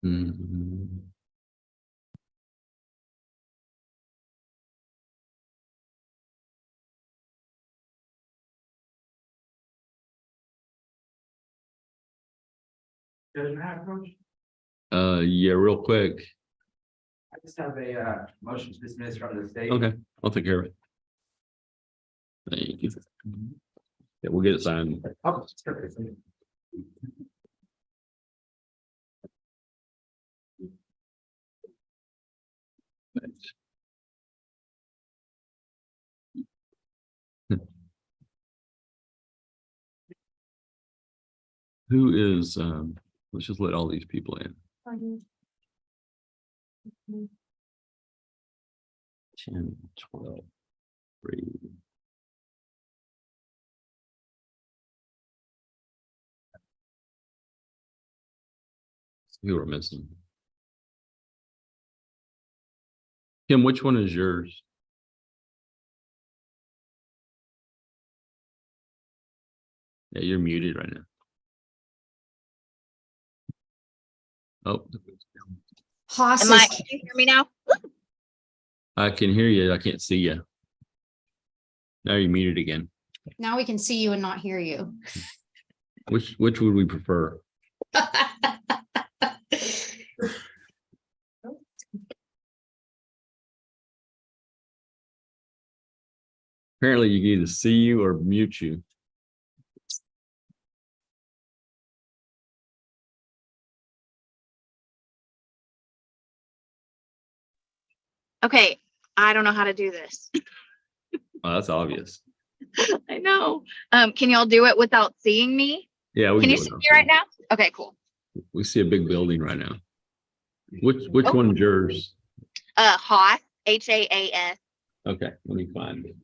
Mm. Yeah, real quick. I just have a motion to dismiss from the state. Okay, I'll take care of it. Thank you. Yeah, we'll get it signed. Oh, perfect. Who is, let's just let all these people in. 10, 12, 3. Who are missing? Kim, which one is yours? Yeah, you're muted right now. Oh, Haas Can is, you hear me now? I can hear you. I can't see you. Now you're muted again. now we can see you and not hear you. Which would we prefer? Apparently you can either see you or mute you. Okay, I don't know how to do this. Oh, that's obvious. I know. Can y'all do it without seeing me? Yeah, we Can you do see it me right now? Okay, cool. We see a big building right now. Which Oh. one's yours? Haas, Haas. Okay, let me find it.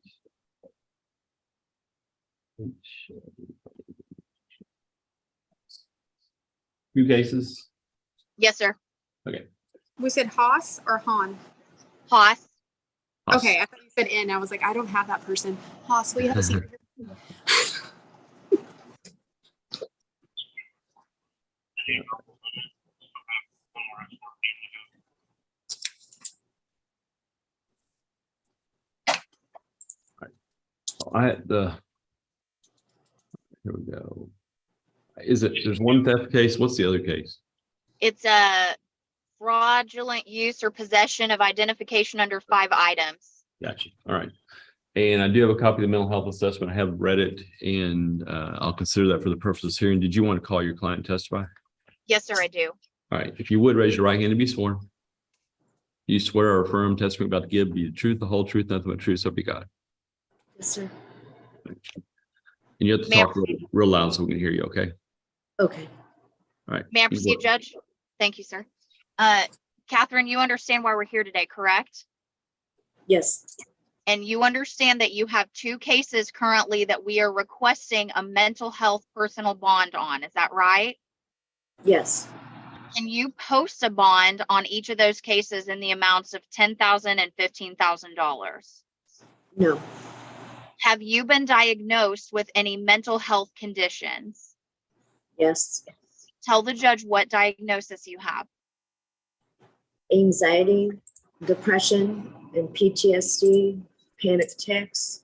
Few cases. Yes, sir. Okay. We said Haas or Han? Haas. Okay, I thought you said N. I was like, I don't have that person. Haas, will you have a seat? I had the. Here we go. Is it? There's one theft case. What's the other case? It's a fraudulent use or possession of identification under 5 items. Gotcha. All right. And I do have a copy of the mental health assessment. I have read it, and I'll consider that for the purpose of this hearing. Did you want to call your client and testify? Yes, sir, I do. All right. If you would raise your right hand to be sworn. You swear or affirm testimony about to give be the truth, the whole truth, nothing but truth, so be God. Yes, sir. And you have to May I talk real loud so we can hear you, okay? Okay. All right. May I proceed, Judge? Thank you, sir. Catherine, you understand why we're here today, correct? Yes. And you understand that you have 2 cases currently that we are requesting a mental health personal bond on. Is that right? Yes. Can you post a bond on each of those cases in the amounts of $10,000 and $15,000? No. Have you been diagnosed with any mental health conditions? Yes. Tell the judge what diagnosis you have. Anxiety, depression, and PTSD, panic attacks.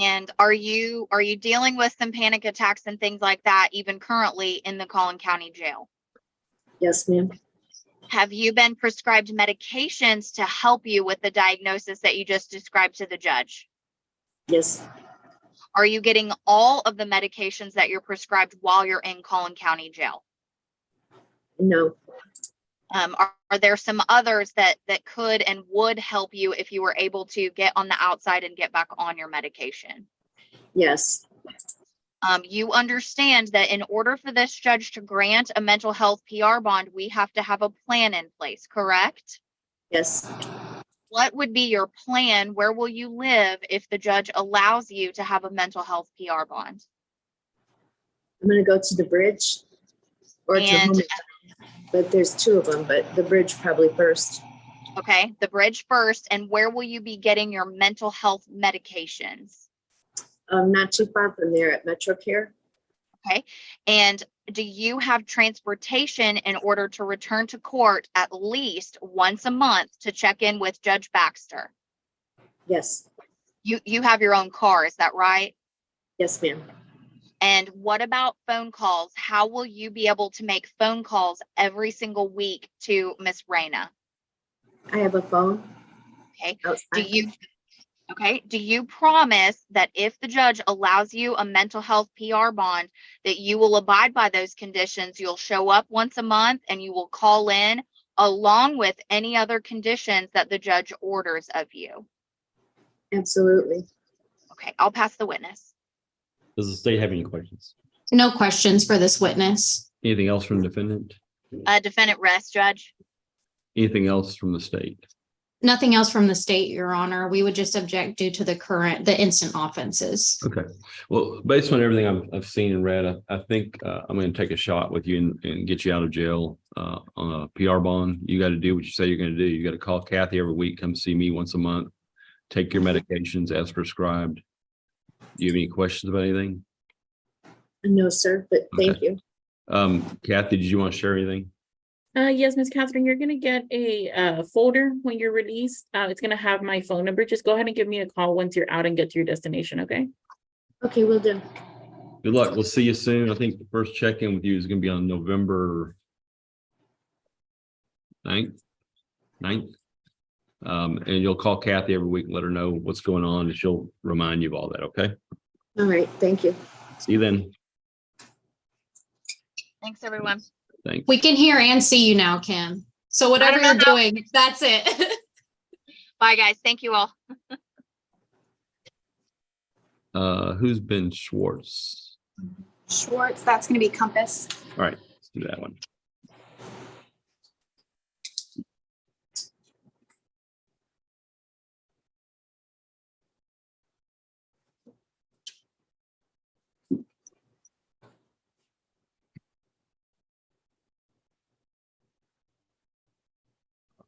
And are you dealing with some panic attacks and things like that even currently in the Collin County Jail? Yes, ma'am. Have you been prescribed medications to help you with the diagnosis that you just described to the judge? Yes. Are you getting all of the medications that you're prescribed while you're in Collin County Jail? No. Are there some others that could and would help you if you were able to get on the outside and get back on your medication? Yes. You understand that in order for this judge to grant a mental health PR bond, we have to have a plan in place, correct? Yes. What would be your plan? Where will you live if the judge allows you to have a mental health PR bond? I'm going to go to the bridge or to And home, but there's 2 of them, but the bridge probably first. okay, the bridge first. And where will you be getting your mental health medications? Not too far from there at Metro Care. Okay. And do you have transportation in order to return to court at least once a month to check in with Judge Baxter? Yes. You have your own car, is that right? Yes, ma'am. And what about phone calls? How will you be able to make phone calls every single week to Miss Raina? I have a phone. Okay. Outside. Do you promise that if the judge allows you a mental health PR bond, that you will abide by those conditions? You'll show up once a month and you will call in along with any other conditions that the judge orders of you. Absolutely. Okay, I'll pass the witness. Does the state have any questions? No questions for this witness. Anything else from the defendant? Defendant rest, Judge. Anything else from the state? Nothing else from the state, Your Honor. We would just object due to the instant offenses. Okay. Well, based on everything I've seen and read, I think I'm going to take a shot with you and get you out of jail on a PR bond. You got to do what you say you're going to do. You got to call Kathy every week, come see me once a month, take your medications as prescribed. Do you have any questions about anything? No, sir, but thank Okay. you. Kathy, did you want to share anything? Yes, Miss Catherine, you're gonna get a folder when you're released. It's gonna have my phone number. Just go ahead and give me a call once you're out and get to your destination, okay? Okay, we'll do. Good luck. We'll see you soon. I think the first check-in with you is going to be on November 9th. And you'll call Kathy every week and let her know what's going on, and she'll remind you of all that, okay? All right, thank you. See you then. Thanks, everyone. Thanks. We can hear and see you now, Kim. So whatever you're doing, that's it. Bye, guys. Thank you all. Who's been Schwartz? Schwartz, that's gonna be Compass. All right, let's do that one.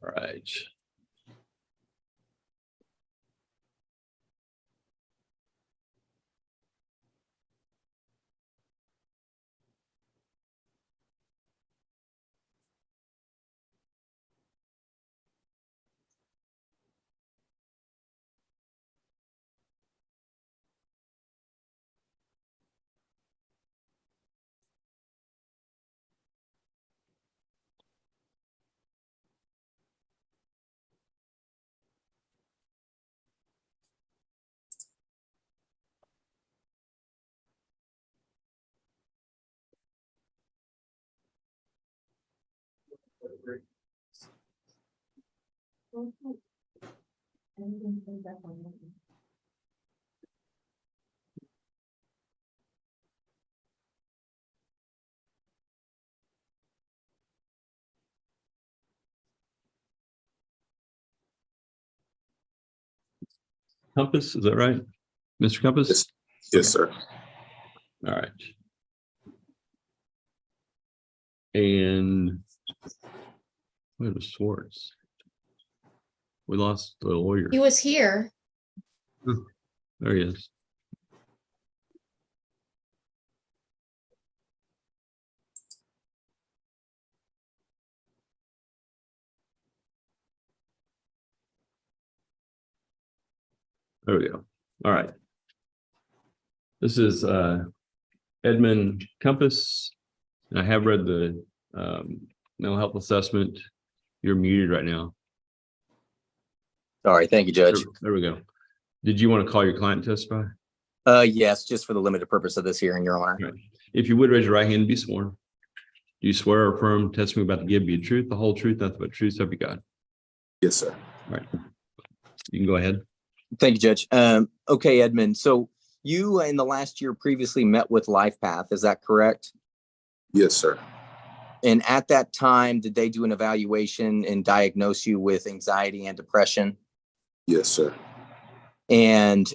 All right. Compass, is that right? Mr. Compass? Yes, sir. All right. And where was Schwartz? We lost the lawyer. He was here. There he is. There we go. All right. This is Edmund Compass. I have read the mental health assessment. You're muted right now. Sorry, thank you, Judge. There we go. Did you want to call your client and testify? Yes, just for the limited purpose of this hearing, Your Honor. Right. If you would raise your right hand and be sworn. Do you swear or affirm testimony about to give you the truth, the whole truth, nothing but truth, so help you God? Yes, sir. All right. You can go ahead. Thank you, Judge. Okay, Edmund, so you in the last year previously met with LifePath, is that correct? Yes, sir. And at that time, did they do an evaluation and diagnose you with anxiety and depression? Yes, sir. And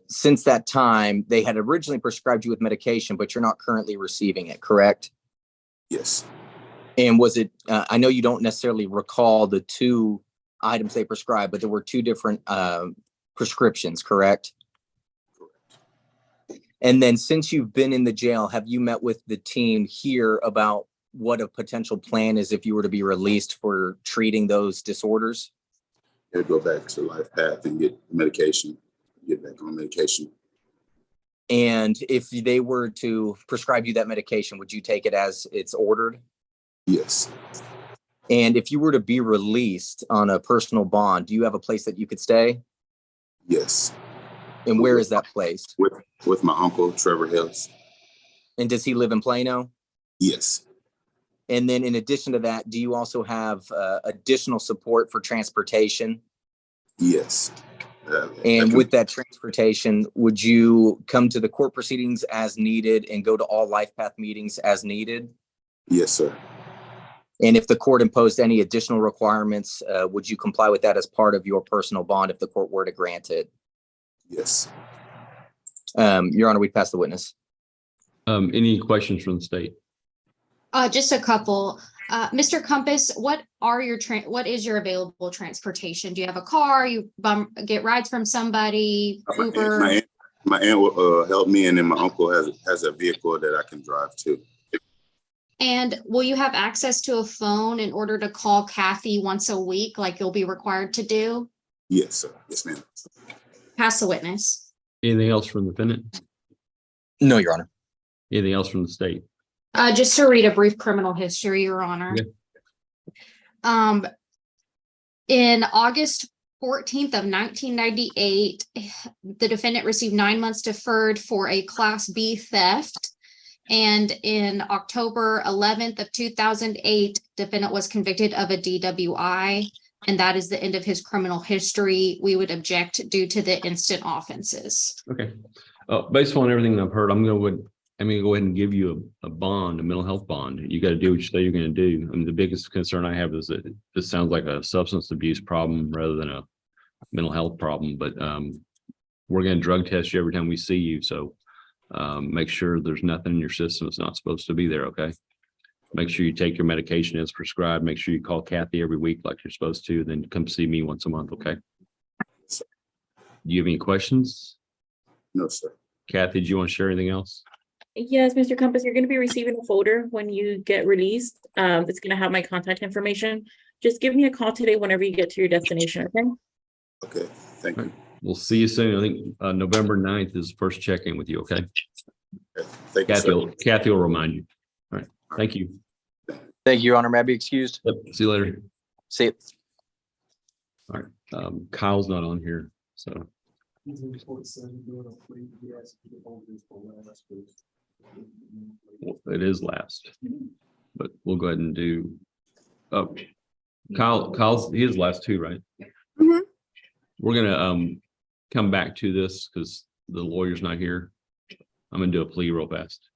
since that time, they had originally prescribed you with medication, but you're not currently receiving it, correct? Yes. And was it, I know you don't necessarily recall the two items they prescribed, but there were two different prescriptions, correct? And then since you've been in the jail, have you met with the team here about what a potential plan is if you were to be released for treating those disorders? Gotta go back to life path and get medication, get back on medication. And if they were to prescribe you that medication, would you take it as it's ordered? Yes. And if you were to be released on a personal bond, do you have a place that you could stay? Yes. And where is that place? With my uncle, Trevor Hills. And does he live in Plano? Yes. And then in addition to that, do you also have additional support for transportation? Yes. And with that transportation, would you come to the court proceedings as needed and go to all life path meetings as needed? Yes, sir. And if the court imposed any additional requirements, would you comply with that as part of your personal bond if the court were to grant it? Yes. Your Honor, we pass the witness. Any questions from the state? Just a couple. Mr. Compass, what is your available transportation? Do you have a car? You get rides from somebody, Uber? My aunt will help me, and then my uncle has a vehicle that I can drive too. And will you have access to a phone in order to call Kathy once a week, like you'll be required to do? Yes, sir. Yes, ma'am. Pass the witness. Anything else from the defendant? No, Your Honor. Anything else from the state? Just to read a brief criminal history, Your Honor. Okay. In August 14th of 1998, the defendant received 9 months deferred for a Class B theft. And in October 11th of 2008, defendant was convicted of a DWI, and that is the end of his criminal history. We would object due to the instant offenses. Okay. Based on everything I've heard, I'm going to go ahead and give you a bond, a mental health bond. You got to do what you say you're going to do. I mean, the biggest concern I have is that this sounds like a substance abuse problem rather than a mental health problem. But we're going to drug test you every time we see you. So make sure there's nothing in your system that's not supposed to be there. Okay. Make sure you take your medication as prescribed. Make sure you call Kathy every week like you're supposed to. Then come see me once a month. Okay. Do you have any questions? No, sir. Kathy, do you want to share anything else? Yes, Mr. Compass, you're going to be receiving a folder when you get released. It's going to have my contact information. Just give me a call today whenever you get to your destination, okay? Okay. Thank you. We'll see you soon. I think November 9th is the first check-in with you, okay? Okay. Thank you, sir. Kathy will remind you. All right. Thank you. Thank you, Your Honor. May I be excused? Yep. See you later. See you. All right. Kyle's not on here, so. Well, it is last, but we'll go ahead and do, oh, Kyle's, he is last too, right? Mhm. We're gonna come back to this because the lawyer's not here. I'm gonna do a plea real fast.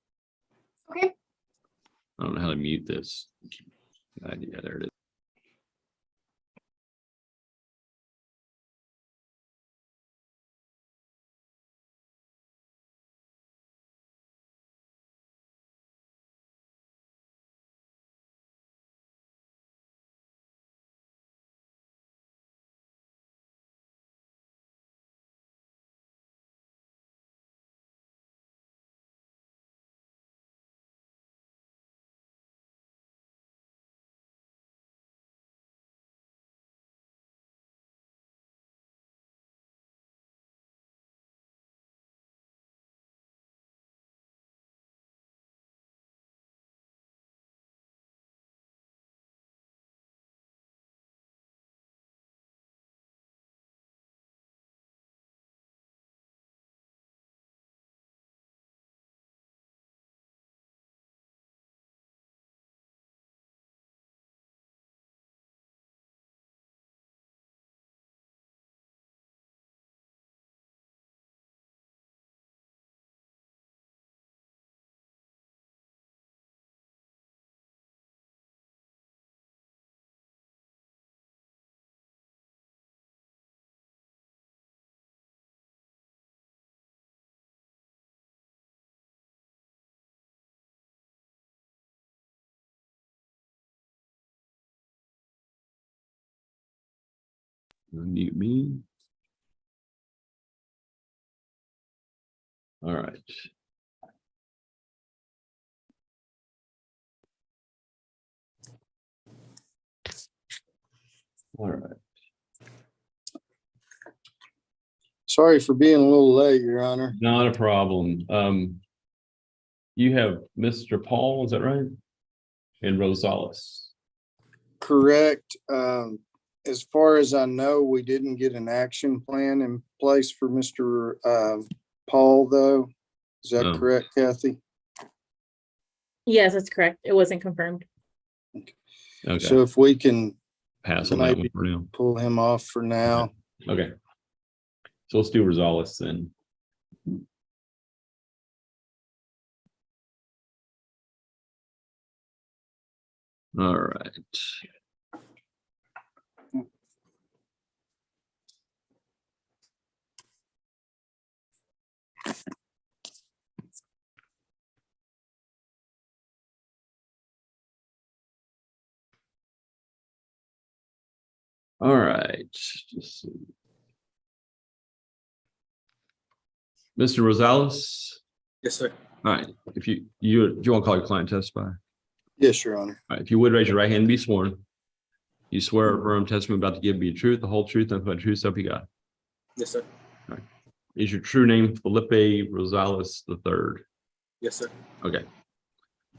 Okay. I don't know how to mute this. Yeah, there it is. Unmute me. All right. All right. Sorry for being a little late, Your Honor. Not a problem. You have Mr. Paul, is that right? And Rosales. Correct. As far as I know, we didn't get an action plan in place for Mr. Paul, though. Is that Oh. correct, Kathy? Yes, that's correct. It wasn't confirmed. Okay, So if we can pass on that one maybe for now. pull him off for now. Okay. So let's do Rosales then. All right. All right. Just see. Mr. Rosales. Yes, sir. All right. If do you want to call your client testify? Yes, Your Honor. All right. If you would raise your right hand and be sworn. You swear or affirm testimony about to give be the truth, the whole truth, and the true self you got. Yes, sir. Is your true name Felipe Rosales III? Yes, sir. Okay.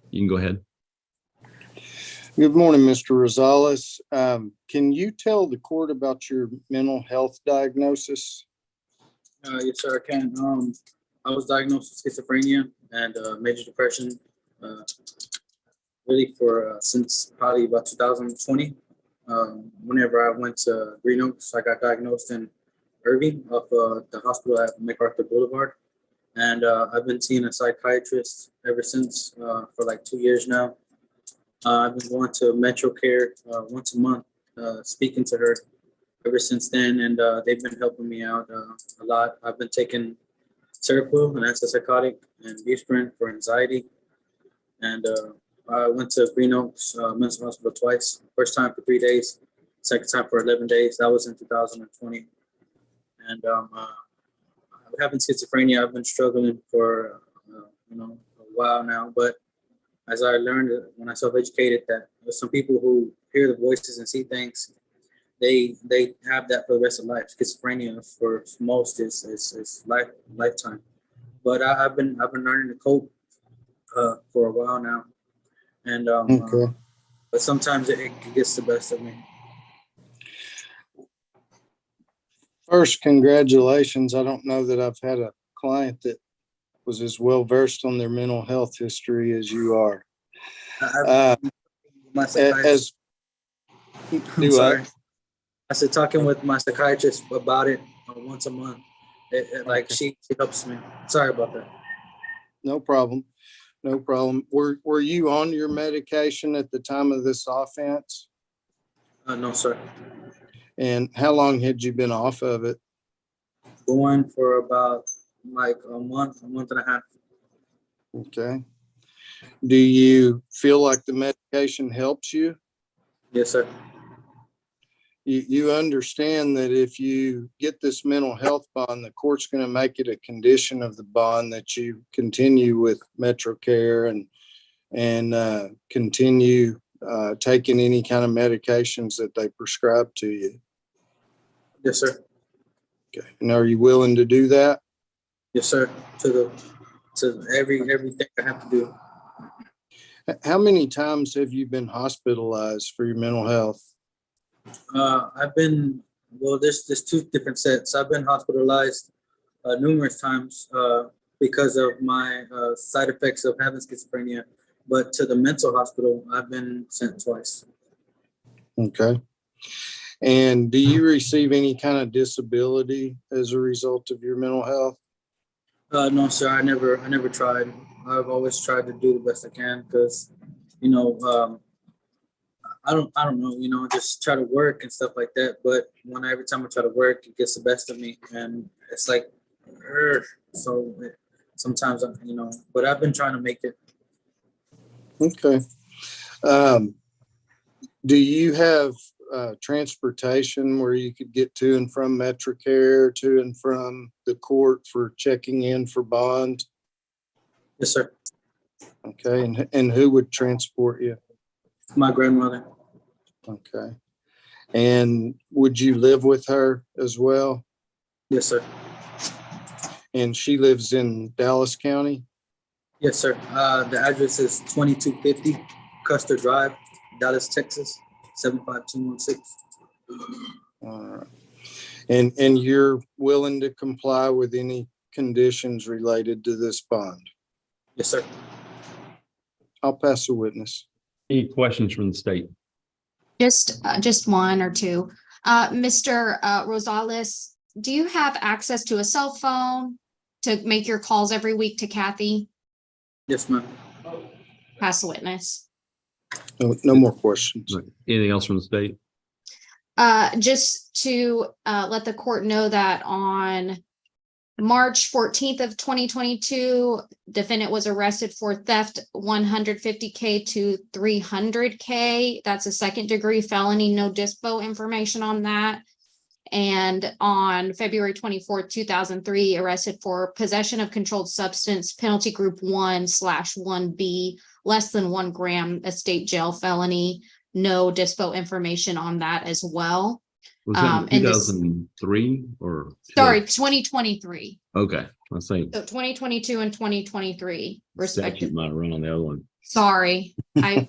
You can go ahead. Good morning, Mr. Rosales. Can you tell the court about your mental health diagnosis? Yes, sir, I can. I was diagnosed with schizophrenia and major depression, really for since probably about 2020. Whenever I went to Green Oaks, I got diagnosed in Irving of the hospital at MacArthur Boulevard. And I've been seeing a psychiatrist ever since for like 2 years now. I've been going to Metro Care once a month, speaking to her ever since then, and they've been helping me out a lot. I've been taking Seroquel, an antipsychotic, and Buspirone for anxiety. And I went to Green Oaks Mental Hospital twice. First time for 3 days, second time for 11 days. That was in 2020. And having schizophrenia, I've been struggling for a while now. But as I learned when I self-educated, that there's some people who hear the voices and see things, they have that for the rest of life. Schizophrenia for most is lifetime. But I've been learning to cope for a while now, and Okay. but sometimes it gets the best of me. First, congratulations. I don't know that I've had a client that was as well versed on their mental health history as you are. My psychiatrist, Do I? I said talking with my psychiatrist about it once a month. Like Okay. she helps me. Sorry about that. No problem. No problem. Were you on your medication at the time of this offense? No, sir. And how long had you been off of it? Going for about like a month and a half. Okay. Do you feel like the medication helps you? Yes, sir. You understand that if you get this mental health bond, the court's going to make it a condition of the bond that you continue with MetroCare and continue taking any kind of medications that they prescribe to you. Yes, sir. Okay. And are you willing to do that? Yes, sir. To everything I have to do. How many times have you been hospitalized for your mental health? I've been, well, there's two different sets. I've been hospitalized numerous times because of my side effects of having schizophrenia. But to the mental hospital, I've been sent twice. Okay. And do you receive any kind of disability as a result of your mental health? No, sir. I never tried. I've always tried to do the best I can because, I don't know, just try to work and stuff like that. But every time I try to work, it gets the best of me, and it's like, sometimes but I've been trying to make it. Okay. Do you have transportation where you could get to and from MetroCare, to and from the court for checking in for bond? Yes, sir. Okay, and who would transport you? My grandmother. Okay. And would you live with her as well? Yes, sir. And she lives in Dallas County? Yes, sir. The address is 2250 Custer Drive, Dallas, Texas, 75216. All right. And you're willing to comply with any conditions related to this bond? Yes, sir. I'll pass the witness. Any questions from the state? Just one or two. Mr. Rosales, do you have access to a cell phone to make your calls every week to Kathy? Yes, ma'am. Pass the witness. No more questions. Anything else from the state? Just to let the court know that on March 14th of 2022, defendant was arrested for theft 150K to 300K. That's a second degree felony, no dispo information on that. And on February 24th, 2003, arrested for possession of controlled substance, penalty group 1/1B, less than 1 gram, a state jail felony, no dispo information on that as well. Was that and this- 2003 or? Sorry, 2023. Okay, I think So 2022 and 2023 statute respectively. might have run on the other one. Sorry, I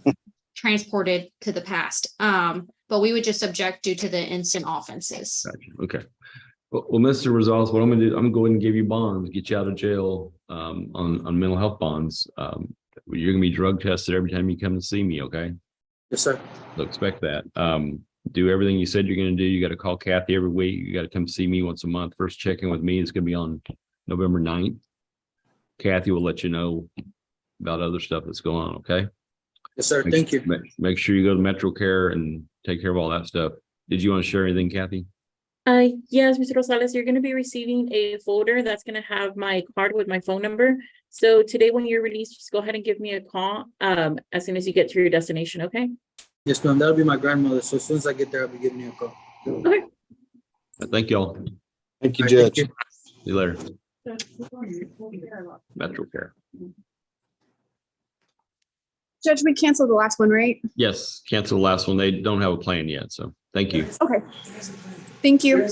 transported to the past. But we would just object due to the instant offenses. Gotcha. Okay. Well, Mr. Rosales, what I'm gonna do, I'm going to give you bonds, get you out of jail, on mental health bonds. You're gonna be drug tested every time you come to see me, okay? Yes, sir. So expect that. Do everything you said you're gonna do. You got to call Kathy every week. You got to come see me once a month. First check-in with me is gonna be on November 9th. Kathy will let you know about other stuff that's going on, okay? Yes, sir. Thank you. Make sure you go to MetroCare and take care of all that stuff. Did you want to share anything, Kathy? Yes, Mr. Rosales, you're going to be receiving a folder that's going to have my card with my phone number. So today when you're released, just go ahead and give me a call as soon as you get to your destination, okay? Yes, ma'am. That'll be my grandmother. So as soon as I get there, I'll be giving you a call. Okay. Thank y'all. Thank you, All right, thank Judge. you. See you later. MetroCare. Judge, we canceled the last one, right? Yes, cancel the last one. They don't have a plan yet, so thank you. Okay. Thank you.